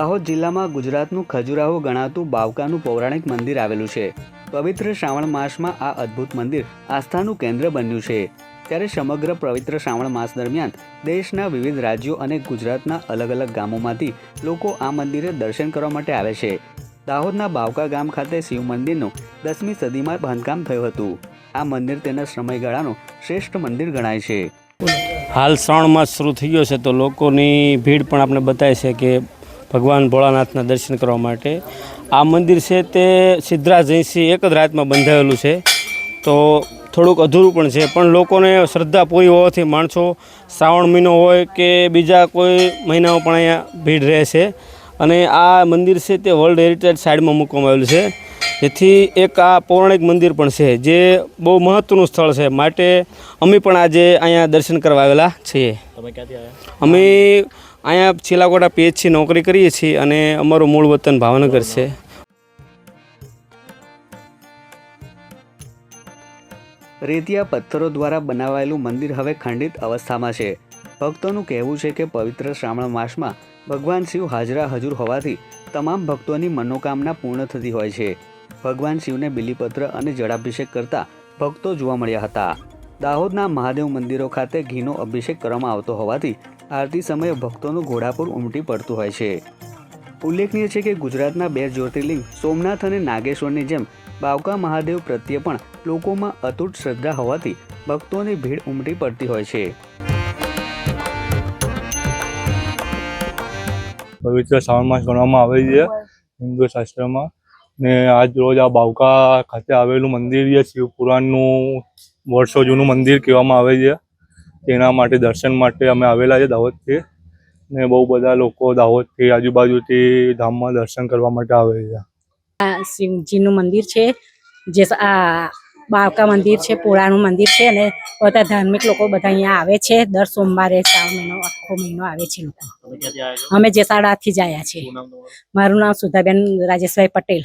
દાહોદ જિલ્લામાં ગુજરાતનું ખજુરાહો ગણાતું બાવકાનું પૌરાણિક મંદિર આવેલું છે। પવિત્ર શ્રાવણ માસમાં આ અદ્ભુત મંદિર આસ્થાનું કેન્દ્ર બન્યું છે। ત્યારે સમગ્ર પવિત્ર શ્રાવણ માસ દરમિયાન દેશના વિવિધ રાજ્યો અને ગુજરાતના અલગ અલગ ગામોમાંથી લોકો આ મંદિરે દર્શન કરવા માટે આવે છે। દાહોદના બાવકા ગામ ખાતે શિવ મંદિરનું 10મી સદીમાં બાંધકામ થયું હતું। આ મંદિર તેના સમયગાળાનું શ્રેષ્ઠ મંદિર ગણાય છે। હાલ શ્રાવણ માસ શરૂ થઈ ગયો છે તો લોકોની ભીડ પણ આપણે બતાવે છે કે ભગવાન ભોળાનાથના દર્શન કરવા માટે આ મંદિર છે તે સિદ્ધરાજ જયસિંહ એક જ રાતમાં બંધાવેલું છે, તો થોડુંક અધૂરું પણ છે, પણ લોકોને શ્રદ્ધા પૂરી હોવાથી માણસો શ્રાવણ મહિનો હોય કે બીજા કોઈ મહિનાઓ પણ અહીંયા ભીડ રહે છે। અને આ મંદિર છે તે વર્લ્ડ હેરિટેજ સાઇટમાં મૂકવામાં આવેલું છે, જેથી એક આ પૌરાણિક મંદિર પણ છે જે બહુ મહત્વનું સ્થળ છે, માટે અમે પણ આજે અહીંયા દર્શન કરવા આવેલા છીએ। તમે ક્યાંથી આવ્યા? અમે અહીંયા ચીલાકોટા PHC નોકરી કરીએ છીએ અને અમારું મૂળ વતન ભાવનગર છે। રેતિયા પથ્થરો દ્વારા બનાવાયેલું મંદિર હવે ખંડિત અવસ્થામાં છે। ભક્તોનું કહેવું છે કે પવિત્ર શ્રાવણ માસમાં ભગવાન શિવ હાજરા હજુર હોવાથી તમામ ભક્તોની મનોકામના પૂર્ણ થતી હોય છે। ભગવાન શિવને બિલીપત્ર અને જળાભિષેક કરતા ભક્તો જોવા મળ્યા હતા। દાહોદના મહાદેવ મંદિરો ખાતે ઘીનો અભિષેક કરવામાં આવતો હોવાથી આરતી સમયે ભક્તોનું ઘોડાપુર ઉમટી પડતું હોય છે। ઉલ્લેખનીય છે કે ગુજરાતના 2 જ્યોતિર્લિંગ સોમનાથ અને નાગેશ્વરની જેમ બાવકા મહાદેવ પ્રત્યે પણ લોકોમાં અતૂટ શ્રદ્ધા હોવાથી ભક્તોની ભીડ ઉમટી પડતી હોય છે। પવિત્ર શ્રાવણ માસ ગણવામાં આવે છે હિન્દુ શાસ્ત્રમાં, ને આજ રોજ આ બાવકા ખાતે આવેલું મંદિર છે શિવ પુરાણનું વર્ષો જૂનું મંદિર કહેવામાં આવે છે। તેના માટે દર્શન માટે અમે આવેલા છે દાહોદથી, ને બહુ બધા લોકો દાહોદથી આજુબાજુથી ધામમાં દર્શન કરવા માટે આવે છે। શિવજીનું મંદિર છે, જે આ બાવકા મંદિર છે, પુરાણું મંદિર છે, અને બધા ધાર્મિક લોકો બધા અહીંયા આવે છે। દર સોમવારે શ્રાવણ મહિનો આખો મહિનો આવે છે લોકો। તમે ક્યાંથી આવ્યા છો? અમે જેસાડાથી જ આવ્યા છીએ। શું નામ તમારું? મારું નામ સુધાબેન રાજેશભાઈ પટેલ।